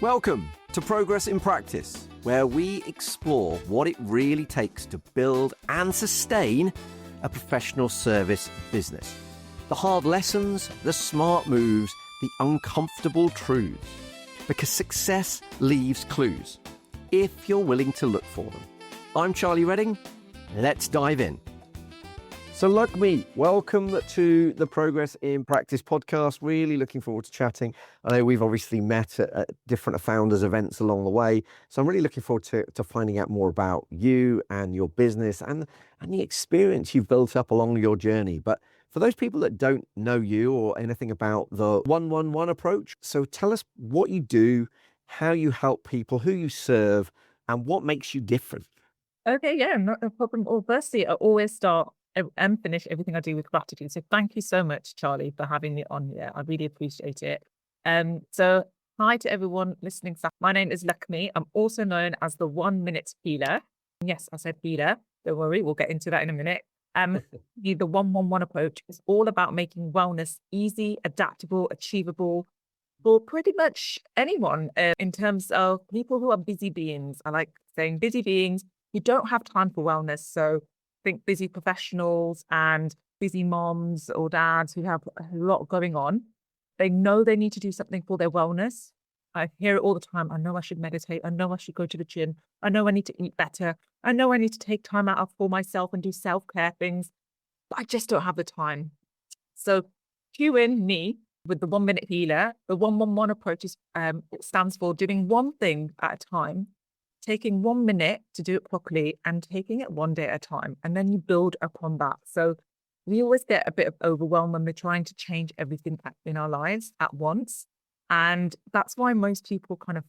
Welcome to Progress in Practice, where we explore what it really takes to build and sustain a professional service business. The hard lessons, the smart moves, the uncomfortable truths. Because success leaves clues, if you're willing to look for them. I'm Charlie Redding. Let's dive in. So Lakhmi, welcome to the Progress in Practice podcast. Really looking forward to chatting. I know we've obviously met at different founders events along the way. So I'm really looking forward to finding out more about you and your business and the experience you've built up along your journey. But for those people that don't know you or anything about the 1-1-1 approach, so tell us what you do, how you help people, who you serve, and what makes you different. Okay, yeah, not a problem. Well, firstly, I always start and finish everything I do with gratitude. So thank you so much, Charlie, for having me on here. I really appreciate it. So hi to everyone listening. My name is Lakhmi. I'm also known as the 1 minute healer. Yes, I said healer. Don't worry, we'll get into that in a minute. The 1-1-1 approach is all about making wellness easy, adaptable, achievable for pretty much anyone in terms of people who are busy beings. I like saying busy beings who don't have time for wellness. So think busy professionals and busy moms or dads who have a lot going on. They know they need to do something for their wellness. I hear it all the time. I know I should meditate. I know I should go to the gym. I know I need to eat better. I know I need to take time out for myself and do self-care things, but I just don't have the time. So cue in me with the 1 minute healer. The 1-1-1 approach is, it stands for doing one thing at a time, taking 1 minute to do it properly and taking it one day at a time. And then you build upon that. So we always get a bit of overwhelm when we're trying to change everything in our lives at once. And that's why most people kind of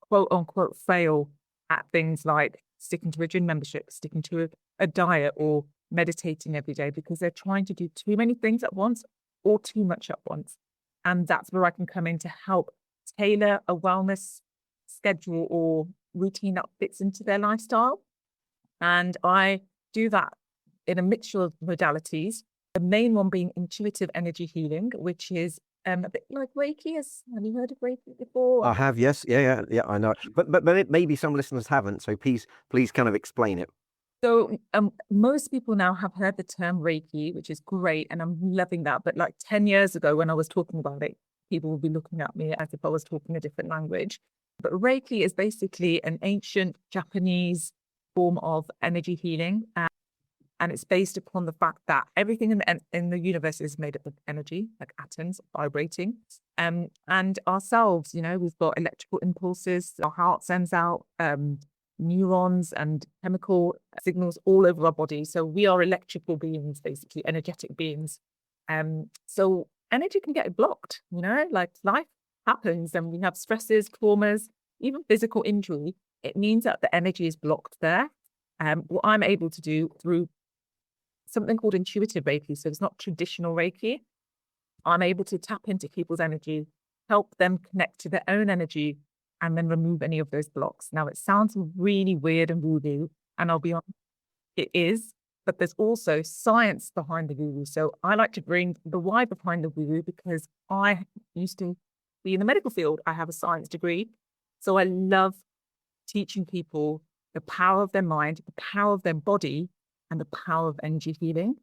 quote unquote fail at things like sticking to a gym membership, sticking to a diet, or meditating every day, because they're trying to do too many things at once or too much at once. And that's where I can come in to help tailor a wellness schedule or routine that fits into their lifestyle. And I do that in a mixture of modalities. The main one being intuitive energy healing, which is a bit like Reiki. Have you heard of Reiki before? I have, yes. Yeah, I know. But maybe some listeners haven't, so please kind of explain it. So most people now have heard the term Reiki, which is great, and I'm loving that. But like 10 years ago, when I was talking about it, people would be looking at me as if I was talking a different language. But Reiki is basically an ancient Japanese form of energy healing. And it's based upon the fact that everything in the universe is made up of energy, like atoms vibrating. And ourselves, we've got electrical impulses. Our heart sends out neurons and chemical signals all over our body. So we are electrical beings, basically energetic beings. So energy can get blocked, like life happens and we have stresses, traumas, even physical injury. It means that the energy is blocked there. What I'm able to do through something called intuitive Reiki, so it's not traditional Reiki, I'm able to tap into people's energy, help them connect to their own energy, and then remove any of those blocks. Now, it sounds really weird and woo-woo, and I'll be honest, it is, but there's also science behind the woo-woo. So I like to bring the why behind the woo-woo because I used to be in the medical field. I have a science degree. So I love teaching people the power of their mind, the power of their body, and the power of energy healing.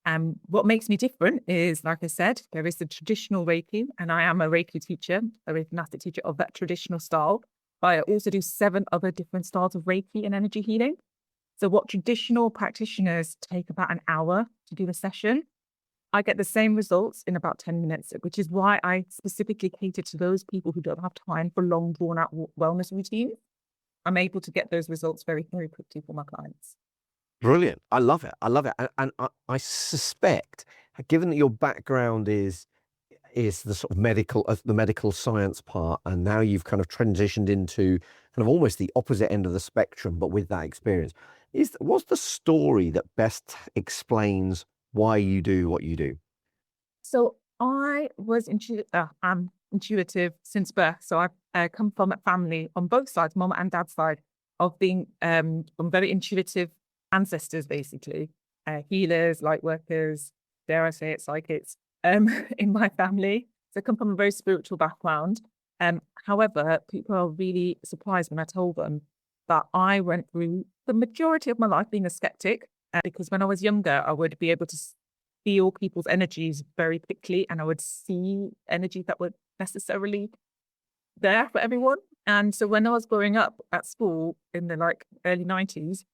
And what makes me different is, like I said, there is the traditional Reiki, and I am a Reiki teacher, a Reiki master teacher of that traditional style. But I also do 7 other different styles of Reiki and energy healing. So what traditional practitioners take about an hour to do a session, I get the same results in about 10 minutes, which is why I specifically cater to those people who don't have time for long, drawn-out wellness routines. I'm able to get those results very, very quickly for my clients. Brilliant. I love it. And I suspect, given that your background is the sort of the medical science part, and now you've kind of transitioned into kind of almost the opposite end of the spectrum, but with that experience, what's the story that best explains why you do what you do? So I was I'm intuitive since birth. So I've come from a family on both sides, mom and dad's side, of being from very intuitive ancestors, basically, healers, light workers, dare I say it, psychics, in my family. So I come from a very spiritual background. However, people are really surprised when I told them that I went through the majority of my life being a skeptic, because when I was younger, I would be able to feel people's energies very quickly, and I would see energies that weren't necessarily there for everyone. And so when I was growing up at school in the early 90s,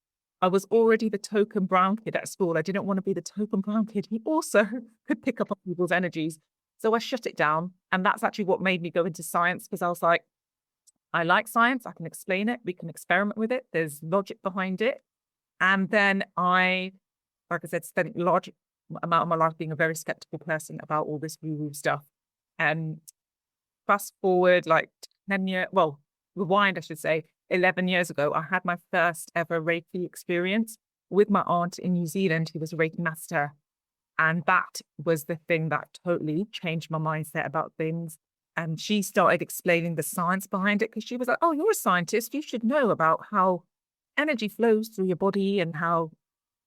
I was already the token brown kid at school. I didn't want to be the token brown kid who also could pick up on people's energies. So I shut it down. And that's actually what made me go into science, because I was like, I like science. I can explain it. We can experiment with it. There's logic behind it. And then like I said, spent a large amount of my life being a very skeptical person about all this woo-woo stuff. And fast forward 10 years, well, rewind, I should say, 11 years ago, I had my first ever Reiki experience with my aunt in New Zealand, who was a Reiki master. And that was the thing that totally changed my mindset about things. And she started explaining the science behind it, because she was like, oh, you're a scientist. You should know about how energy flows through your body and how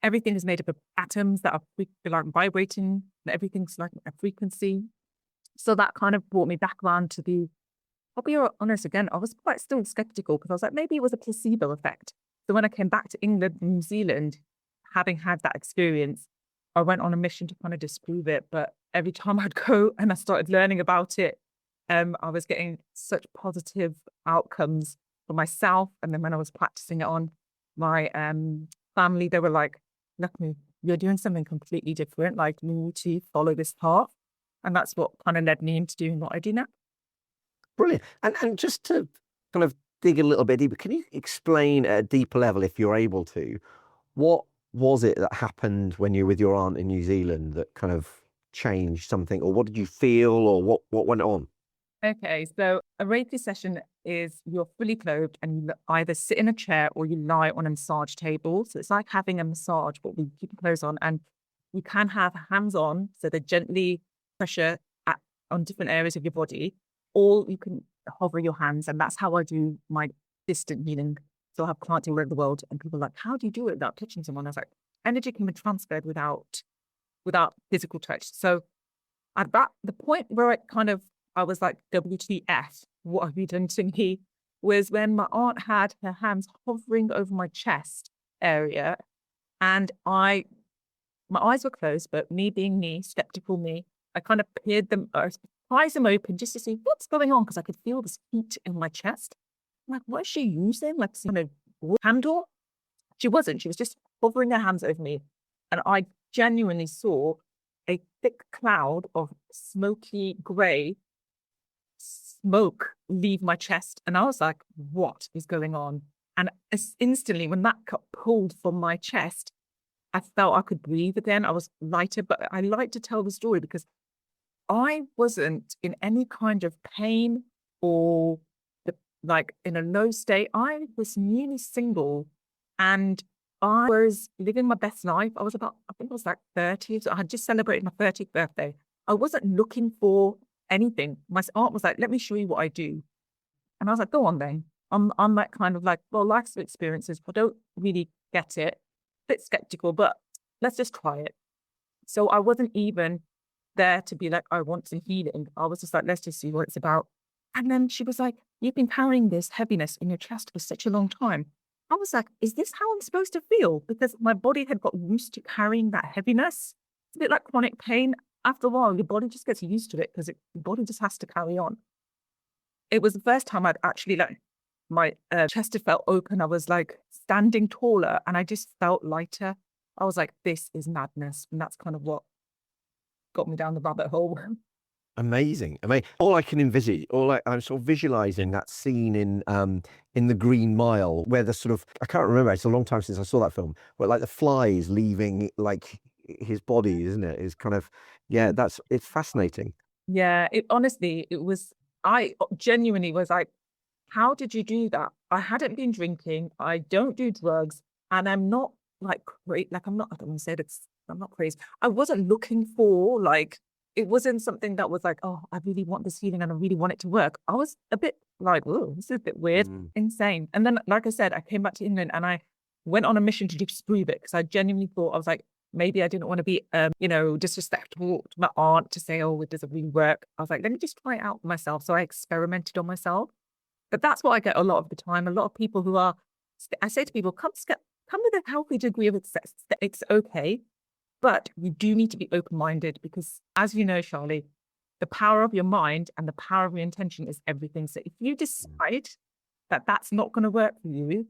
everything is made up of atoms that are vibrating, and everything's like a frequency. So that kind of brought me back around to I'll be honest again, I was quite still skeptical, because I was like, maybe it was a placebo effect. So when I came back to England and New Zealand, having had that experience, I went on a mission to kind of disprove it. But every time I'd go and I started learning about it, I was getting such positive outcomes for myself. And then when I was practicing it on my family, they were like, Lakhmi, you're doing something completely different. Like, you need to follow this path. And that's what kind of led me into doing what I do now. Brilliant. And just to kind of dig a little bit deeper, can you explain at a deeper level, if you're able to, what was it that happened when you were with your aunt in New Zealand that kind of changed something, or what did you feel, or what went on? Okay, so a Reiki session is you're fully clothed and you either sit in a chair or you lie on a massage table. So it's like having a massage, but we keep your clothes on, and you can have hands on, so they gently pressure on different areas of your body, or you can hover your hands. And that's how I do my distant healing. So I have clients all over the world, and people are like, how do you do it without touching someone? I was like, energy can be transferred without physical touch. So at the point where I was like, WTF, what have you done to me? Was when my aunt had her hands hovering over my chest area, and my eyes were closed, but me being me, skeptical me, I kind of peered them, eyes them open just to see what's going on, because I could feel this heat in my chest. I'm like, what is she using? Like some kind of handle? She wasn't. She was just hovering her hands over me. And I genuinely saw a thick cloud of smoky grey smoke leave my chest. And I was like, what is going on? And instantly, when that got pulled from my chest, I felt I could breathe again. I was lighter. But I like to tell the story because I wasn't in any kind of pain or in a low state. I was newly single and I was living my best life. I think I was like 30. So I had just celebrated my 30th birthday. I wasn't looking for anything. My aunt was like, let me show you what I do. And I was like, go on then. I'm that kind of like, well, life's experiences, I don't really get it. A bit skeptical, but let's just try it. So I wasn't even there to be like, I want some healing. I was just like, let's just see what it's about. And then she was like, you've been carrying this heaviness in your chest for such a long time. I was like, is this how I'm supposed to feel? Because my body had got used to carrying that heaviness. It's a bit like chronic pain. After a while, your body just gets used to it because your body just has to carry on. It was the first time I'd actually my chest had felt open. I was like standing taller and I just felt lighter. I was like, this is madness. And that's kind of what got me down the rabbit hole. Amazing. All I can envisage, I'm sort of visualizing that scene in The Green Mile, where the sort of, I can't remember, it's a long time since I saw that film, where like the flies leaving like his body, isn't it? It's kind of, yeah, it's fascinating. Yeah, I genuinely was like, how did you do that? I hadn't been drinking. I don't do drugs. And I'm not like great. Like I'm not, I don't want to say this. I'm not crazy. I wasn't looking for it wasn't something that was like, oh, I really want this healing and I really want it to work. I was a bit like, oh, this is a bit weird, insane. And then, like I said, I came back to England and I went on a mission to disprove it because I genuinely thought, I was like, maybe I didn't want to be, disrespectful to my aunt to say, oh, it doesn't really work. I was like, let me just try it out for myself. So I experimented on myself. But that's what I get a lot of the time. A lot of people who are, I say to people, come with a healthy degree of success. It's okay. But you do need to be open-minded because, as you know, Charlie, the power of your mind and the power of your intention is everything. So if you decide that that's not going to work for you,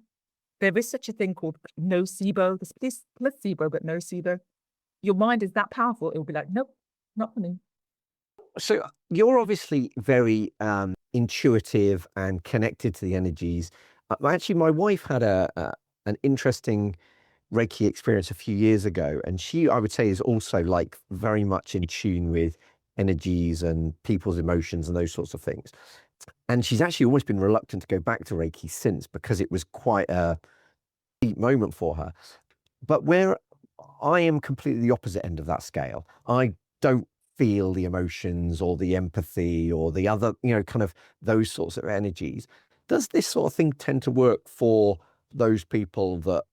there is such a thing called nocebo. There's placebo, but nocebo. Your mind is that powerful. It will be like, nope, not for me. So you're obviously very intuitive and connected to the energies. Actually, my wife had an interesting Reiki experience a few years ago, and she, I would say, is also like very much in tune with energies and people's emotions and those sorts of things. And she's actually always been reluctant to go back to Reiki since, because it was quite a deep moment for her. But where I am completely the opposite end of that scale, I don't feel the emotions or the empathy or the other, kind of those sorts of energies. Does this sort of thing tend to work for those people that,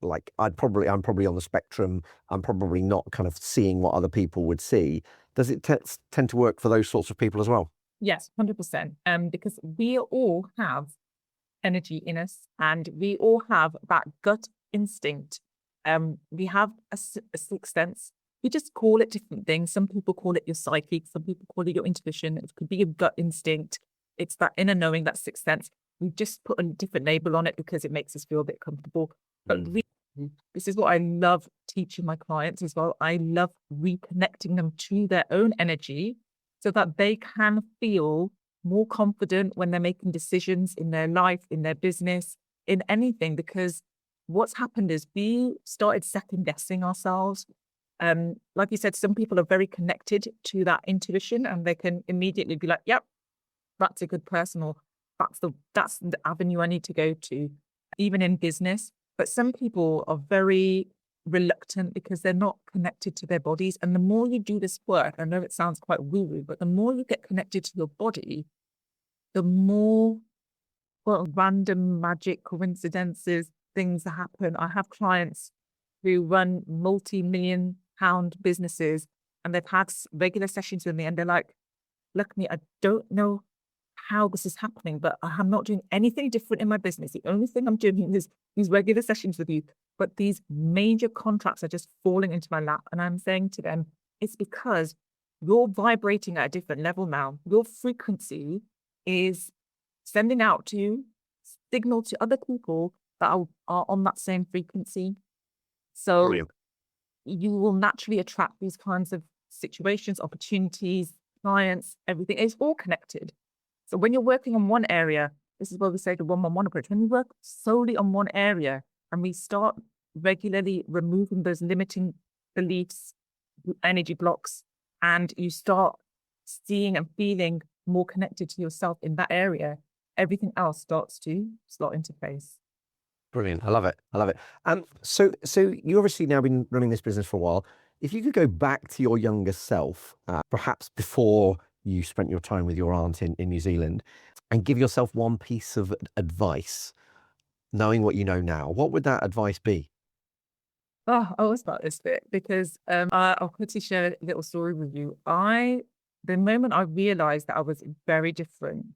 like I'm probably on the spectrum, I'm probably not kind of seeing what other people would see. Does it tend to work for those sorts of people as well? Yes, 100%. Because we all have energy in us and we all have that gut instinct. We have a sixth sense. We just call it different things. Some people call it your psyche. Some people call it your intuition. It could be your gut instinct. It's that inner knowing, that sixth sense. We just put a different label on it because it makes us feel a bit comfortable. But really, this is what I love teaching my clients as well. I love reconnecting them to their own energy so that they can feel more confident when they're making decisions in their life, in their business, in anything. Because what's happened is we started second guessing ourselves. Like you said, some people are very connected to that intuition and they can immediately be like, yep, that's a good person, or that's the avenue I need to go to, even in business. But some people are very reluctant because they're not connected to their bodies. And the more you do this work, I know it sounds quite woo-woo, but the more you get connected to your body, the more random magic coincidences, things that happen. I have clients who run multi-million pound businesses and they've had regular sessions with me and they're like, Lakhmi, I don't know how this is happening, but I'm not doing anything different in my business. The only thing I'm doing is these regular sessions with you, but these major contracts are just falling into my lap. And I'm saying to them, it's because you're vibrating at a different level now. Your frequency is sending out to you signal to other people that are on that same frequency. So Brilliant. You will naturally attract these kinds of situations, opportunities, clients, everything. It's all connected. So when you're working on one area, this is where we say the one-on-one approach. When you work solely on one area and we start regularly removing those limiting beliefs, energy blocks, and you start seeing and feeling more connected to yourself in that area, everything else starts to slot into place. Brilliant. I love it. I love it. So you obviously now been running this business for a while. If you could go back to your younger self, perhaps before you spent your time with your aunt in New Zealand, and give yourself one piece of advice, knowing what you know now, what would that advice be? Oh, I always about this bit because I'll quickly share a little story with you. The moment I realized that I was very different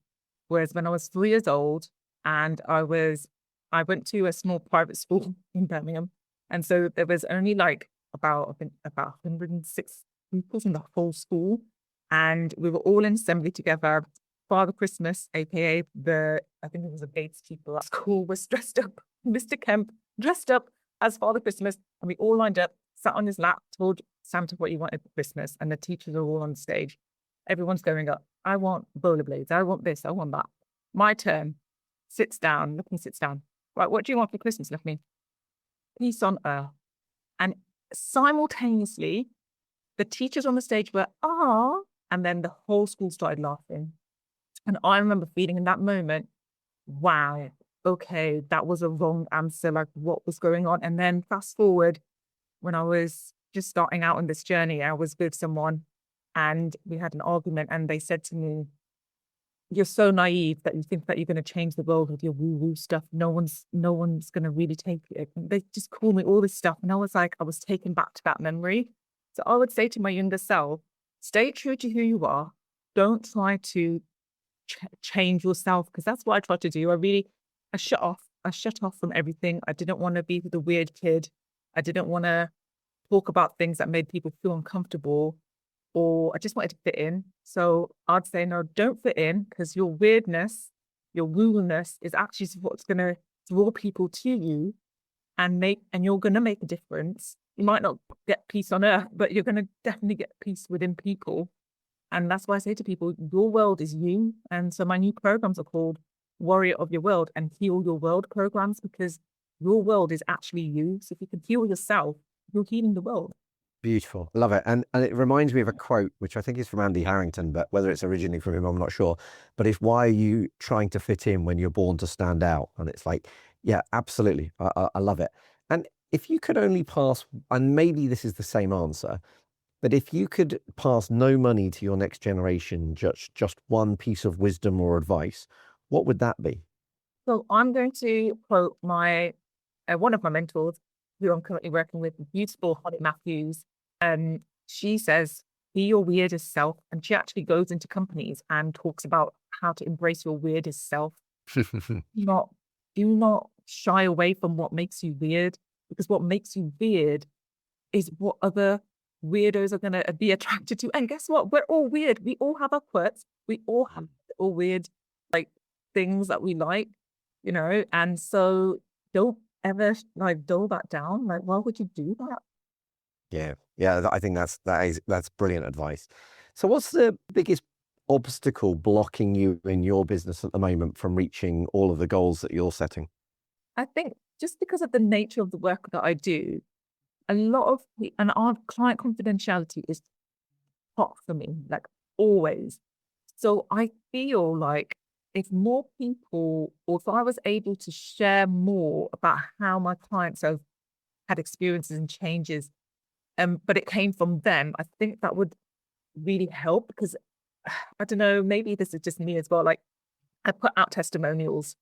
was when I was 3 years old and I went to a small private school in Birmingham. And so there was only like about 106 pupils in the whole school. And we were all in assembly together. Father Christmas, aka I think it was a gatekeeper at school, was dressed up. Mr. Kemp dressed up as Father Christmas, and we all lined up, sat on his lap, told Santa what he wanted for Christmas, and the teachers are all on stage. Everyone's going up. I want rollerblades. I want this. I want that. My turn. Sits down. Lakhmi sits down. Right, what do you want for Christmas, Lakhmi? Peace on earth. And simultaneously, the teachers on the stage were, ah, and then the whole school started laughing. And I remember feeling in that moment, wow, okay, that was a wrong answer. Like, what was going on? And then fast forward, when I was just starting out on this journey, I was with someone and we had an argument and they said to me, you're so naive that you think that you're going to change the world with your woo-woo stuff. No one's going to really take it. They just call me all this stuff. And I was like, I was taken back to that memory. So I would say to my younger self, stay true to who you are. Don't try to change yourself, because that's what I tried to do. I shut off. I shut off from everything. I didn't want to be the weird kid. I didn't want to talk about things that made people feel uncomfortable, or I just wanted to fit in. So I'd say, no, don't fit in, because your weirdness, your woo-ness is actually what's going to draw people to you and you're going to make a difference. You might not get peace on earth, but you're going to definitely get peace within people. And that's why I say to people, your world is you. And so my new programs are called Warrior of Your World and Heal Your World programs, because your world is actually you. So if you can heal yourself, you're healing the world. Beautiful. Love it. And it reminds me of a quote, which I think is from Andy Harrington, but whether it's originally from him, I'm not sure. But it's, why are you trying to fit in when you're born to stand out? And it's like, yeah, absolutely. I love it. And if you could only pass, and maybe this is the same answer, but if you could pass no money to your next generation, just one piece of wisdom or advice, what would that be? So I'm going to quote my one of my mentors, who I'm currently working with, the beautiful Holly Matthews. She says, be your weirdest self. And she actually goes into companies and talks about how to embrace your weirdest self. Not, do not shy away from what makes you weird, because what makes you weird is what other weirdos are going to be attracted to. And guess what? We're all weird. We all have our quirks. We all have all weird, like, things that we like, and so don't ever dull that down. Like, why would you do that? Yeah. I think that's brilliant advice. So what's the biggest obstacle blocking you in your business at the moment from reaching all of the goals that you're setting? I think just because of the nature of the work that I do, a lot of and our client confidentiality is hot for me, like, always. So I feel like if more people, or if I was able to share more about how my clients have had experiences and changes, but it came from them, I think that would really help. Because I don't know, maybe this is just me as well. Like, I put out testimonials,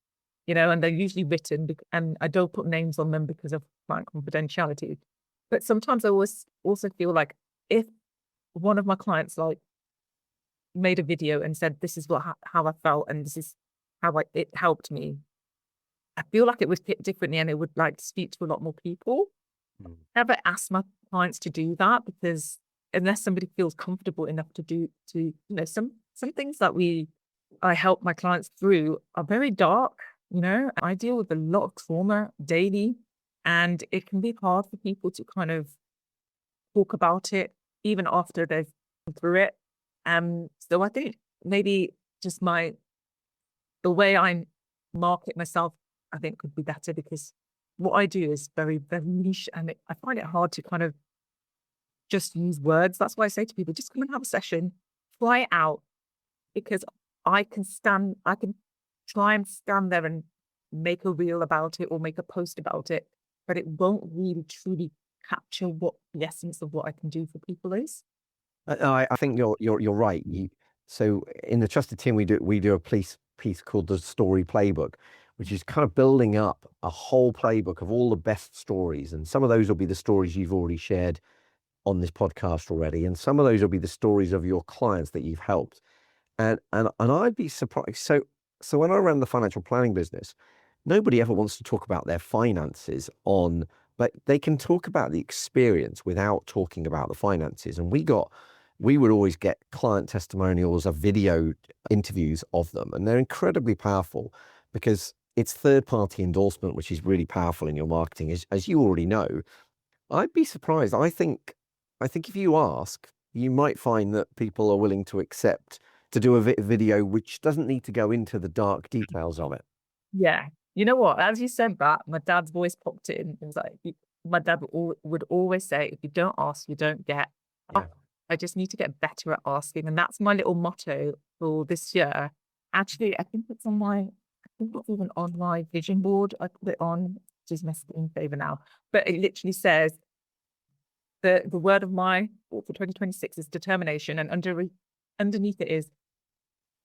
and they're usually written, and I don't put names on them because of client confidentiality. But sometimes I always also feel like, if one of my clients made a video and said, this is how I felt, and this is how it helped me, I feel like it would hit differently, and it would speak to a lot more people. Never ask my clients to do that, because unless somebody feels comfortable enough to some things that I help my clients through are very dark. I deal with a lot of trauma daily, and it can be hard for people to kind of talk about it even after they've gone through it. So I think maybe just the way I market myself, I think, could be better, because what I do is very, very niche, and I find it hard to kind of just use words. That's why I say to people, just come and have a session, try it out, because I can try and stand there and make a reel about it or make a post about it, but it won't really truly capture what the essence of what I can do for people is. I think you're right. So in the Trusted Team, we do a piece called the Story Playbook, which is kind of building up a whole playbook of all the best stories. And some of those will be the stories you've already shared on this podcast already, and some of those will be the stories of your clients that you've helped. And I'd be surprised. So when I ran the financial planning business, nobody ever wants to talk about their finances but they can talk about the experience without talking about the finances. And we would always get client testimonials of video interviews of them, and they're incredibly powerful because it's third-party endorsement, which is really powerful in your marketing, as you already know. I'd be surprised. I think if you ask, you might find that people are willing to accept to do a video which doesn't need to go into the dark details of it. Yeah. You know what? As you said that, my dad's voice popped in. It was like, my dad would always say, if you don't ask, you don't get. Yeah. I just need to get better at asking. And that's my little motto for this year. Actually, I think it's even on my vision board. I put it on, just messing in favor now. But it literally says, the word of my for 2026 is determination. And underneath it is,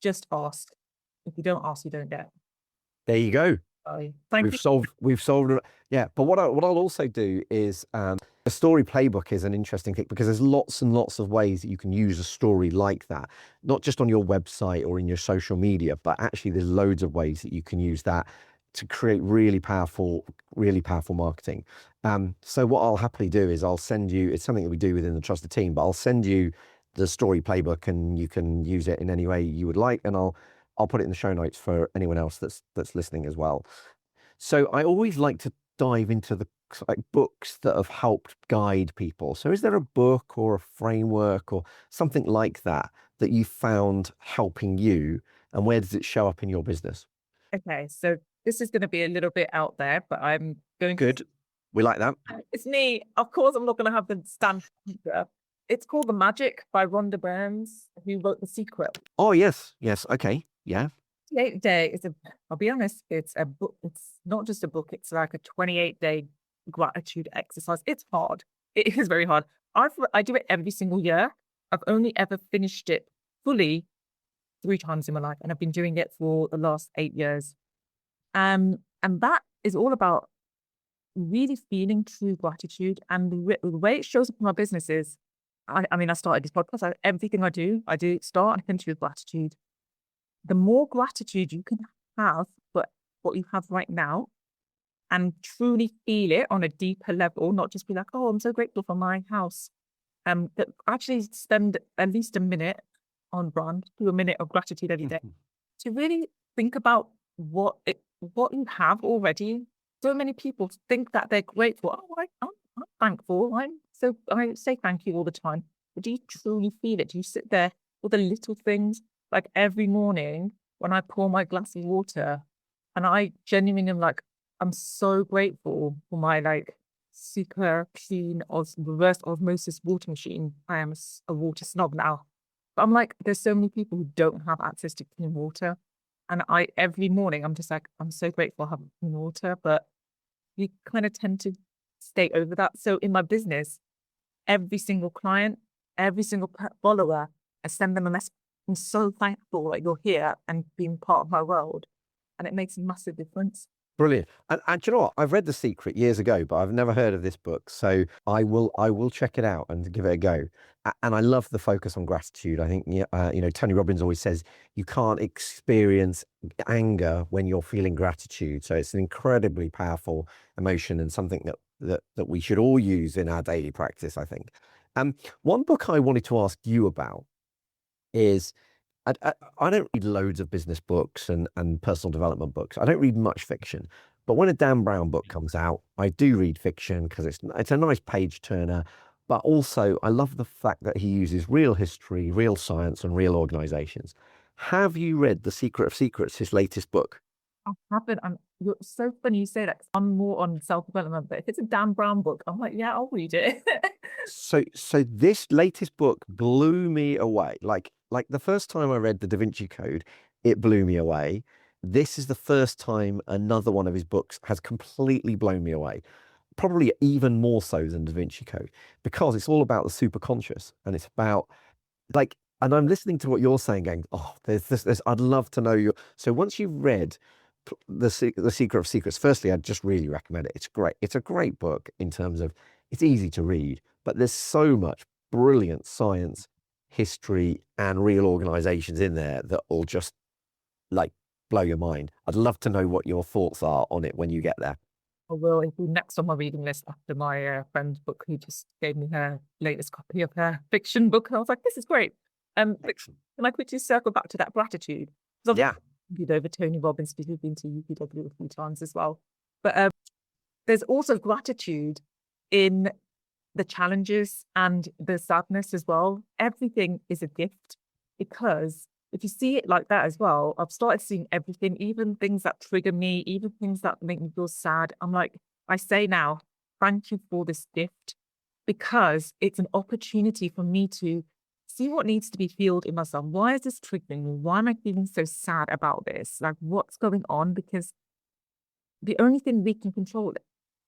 just ask. if you don't ask, you don't get. There you go. Thank We've you. solved it. Yeah. But what I'll also do is the story playbook is an interesting thing because there's lots and lots of ways that you can use a story like that, not just on your website or in your social media, but actually there's loads of ways that you can use that to create really powerful marketing. So what I'll happily do is I'll send you, it's something that we do within the Trusted Team, but I'll send you the story playbook and you can use it in any way you would like. And I'll put it in the show notes for anyone else that's listening as well. So I always like to dive into the like books that have helped guide people. So is there a book or a framework or something like that that you found helping you, and where does it show up in your business? Okay, so this is going to be a little bit out there, but I'm going to. Good. We like that. It's me. Of course, I'm not going to have the stand. It's called The Magic by Rhonda Burns, who wrote The Secret. Oh, yes. Yes. Okay. Yeah. 28-day is I'll be honest, it's a book. It's not just a book. It's like a 28-day gratitude exercise. It's hard. It is very hard. I do it every single year. I've only ever finished it fully 3 times in my life, and I've been doing it for the last 8 years. And that is all about really feeling true gratitude. And the way it shows up in my business is, I mean, I started this podcast. Everything I do start and finish with gratitude. The more gratitude you can have for what you have right now and truly feel it on a deeper level, not just be like, oh, I'm so grateful for my house. That actually spend at least a minute on brand, do a minute of gratitude every day to really think about what you have already. So many people think that they're grateful. Oh, I'm thankful. I say thank you all the time. But do you truly feel it? Do you sit there with the little things? Like every morning when I pour my glass of water, and I genuinely am like, I'm so grateful for my like super clean reverse osmosis water machine. I am a water snob now. But I'm like, there's so many people who don't have access to clean water. And every morning, I'm just like, I'm so grateful I have clean water. But you kind of tend to stay over that. So in my business, every single client, every single follower, I send them a message. I'm so thankful that you're here and being part of my world. And it makes a massive difference. Brilliant. And do you know what? I've read The Secret years ago, but I've never heard of this book. So I will check it out and give it a go. And I love the focus on gratitude. I think, Tony Robbins always says you can't experience anger when you're feeling gratitude. So it's an incredibly powerful emotion and something that we should all use in our daily practice, I think. One book I wanted to ask you about is I don't read loads of business books and personal development books. I don't read much fiction. But when a Dan Brown book comes out, I do read fiction because it's a nice page turner. But also, I love the fact that he uses real history, real science, and real organizations. Have you read The Secret of Secrets, his latest book? I haven't. You're so funny you say that 'cause I'm more on self-development, but if it's a Dan Brown book, I'm like, yeah, I'll read it. So this latest book blew me away. Like the first time I read the Da Vinci Code, it blew me away. This is the first time another one of his books has completely blown me away. Probably even more so than Da Vinci Code, because it's all about the superconscious and it's about like, and I'm listening to what you're saying, going, oh, there's this, I'd love to know your. So once you've read the Secret of Secrets, firstly, I'd just really recommend it. It's great. It's a great book in terms of it's easy to read, but there's so much brilliant science, history, and real organizations in there that will just like blow your mind. I'd love to know what your thoughts are on it when you get there. I will. It'll be next on my reading list after my friend's book, who just gave me her latest copy of her fiction book. And I was like, this is great. But Excellent. can I quickly circle back to that gratitude? Because Yeah. I've read over Tony Robbins, because we've been to UPW a few times as well. But there's also gratitude in the challenges and the sadness as well. Everything is a gift, because if you see it like that as well, I've started seeing everything, even things that trigger me, even things that make me feel sad. I'm like, I say now, thank you for this gift, because it's an opportunity for me to see what needs to be healed in myself. Why is this triggering me? Why am I feeling so sad about this? Like, what's going on? Because the only thing we can control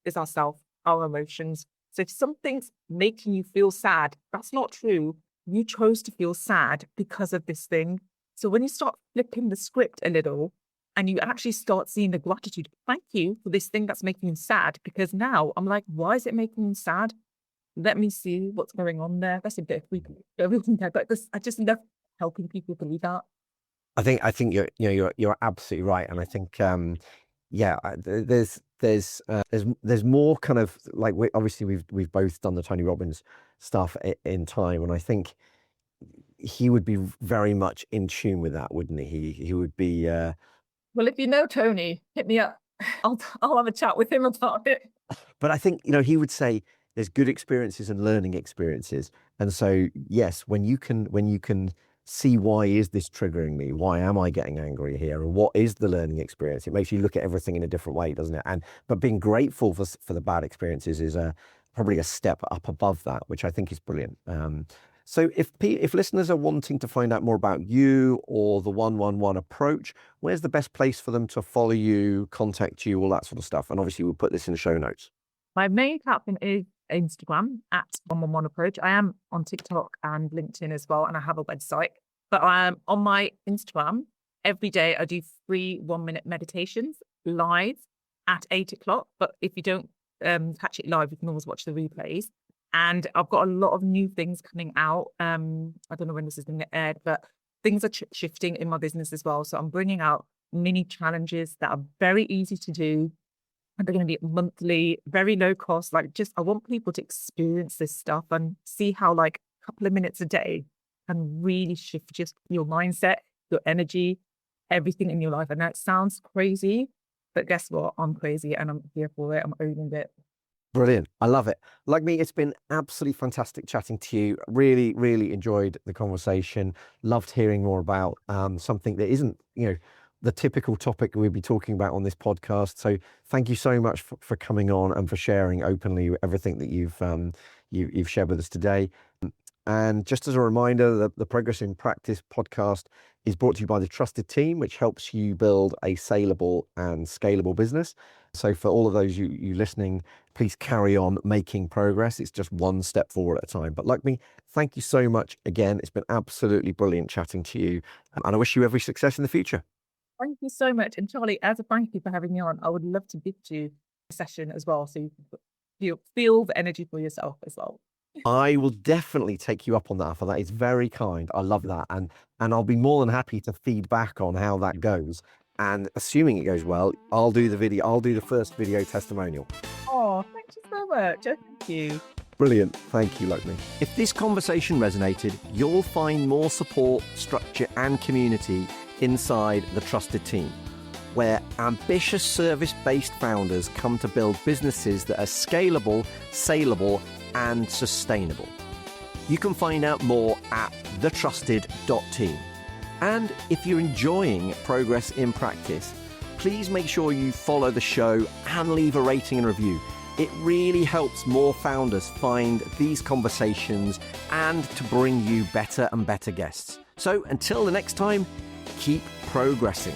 is ourselves, our emotions. So if something's making you feel sad, that's not true. You chose to feel sad because of this thing. So when you start flipping the script a little and you actually start seeing the gratitude, thank you for this thing that's making you sad, because now I'm like, why is it making me sad? Let me see what's going on there. That's a bit freaky. But I just love helping people believe that. I think you're absolutely right, and I think there's more kind of like obviously we've both done the Tony Robbins stuff in time, and I think he would be very much in tune with that, wouldn't he? He would be. Well, if you know Tony, hit me up. I'll have a chat with him about it. But I think he would say there's good experiences and learning experiences, and so yes, when you can see why is this triggering me, why am I getting angry here, and what is the learning experience, it makes you look at everything in a different way, doesn't it? But being grateful for the bad experiences is probably a step up above that, which I think is brilliant. So if listeners are wanting to find out more about you or the 111 approach, where's the best place for them to follow you, contact you, all that sort of stuff? And obviously we'll put this in the show notes. My main platform is Instagram at 111 approach. I am on TikTok and LinkedIn as well, and I have a website. But on my Instagram, every day I do 3 1-minute meditations live at 8 o'clock. But if you don't catch it live, you can always watch the replays. And I've got a lot of new things coming out. I don't know when this is going to air, but things are shifting in my business as well. So I'm bringing out mini challenges that are very easy to do. And they're going to be monthly, very low cost. I want people to experience this stuff and see how a couple of minutes a day can really shift just your mindset, your energy, everything in your life. And that sounds crazy, but guess what? I'm crazy and I'm here for it. I'm owning it. Brilliant. I love it. Lakhmi, it's been absolutely fantastic chatting to you. Really, really enjoyed the conversation. Loved hearing more about something that isn't, the typical topic we'll be talking about on this podcast. So thank you so much for coming on and for sharing openly everything that you've shared with us today. And just as a reminder, the Progress in Practice podcast is brought to you by the Trusted Team, which helps you build a saleable and scalable business. So for all of those you listening, please carry on making progress. It's just one step forward at a time. But Lakhmi, thank you so much again. It's been absolutely brilliant chatting to you. And I wish you every success in the future. Thank you so much. And Charlie, as a thank you for having me on, I would love to gift you a session as well, so you feel the energy for yourself as well. I will definitely take you up on that offer. That is very kind. I love that. And I'll be more than happy to feed back on how that goes. And assuming it goes well, I'll do the first video testimonial. Oh, thank you so much. Thank you. Brilliant. Thank you, Lakhmi. If this conversation resonated, you'll find more support, structure, and community inside the Trusted Team, where ambitious service-based founders come to build businesses that are scalable, saleable, and sustainable. You can find out more at thetrusted.team. And if you're enjoying Progress in Practice, please make sure you follow the show and leave a rating and review. It really helps more founders find these conversations and to bring you better and better guests. So until the next time, keep progressing.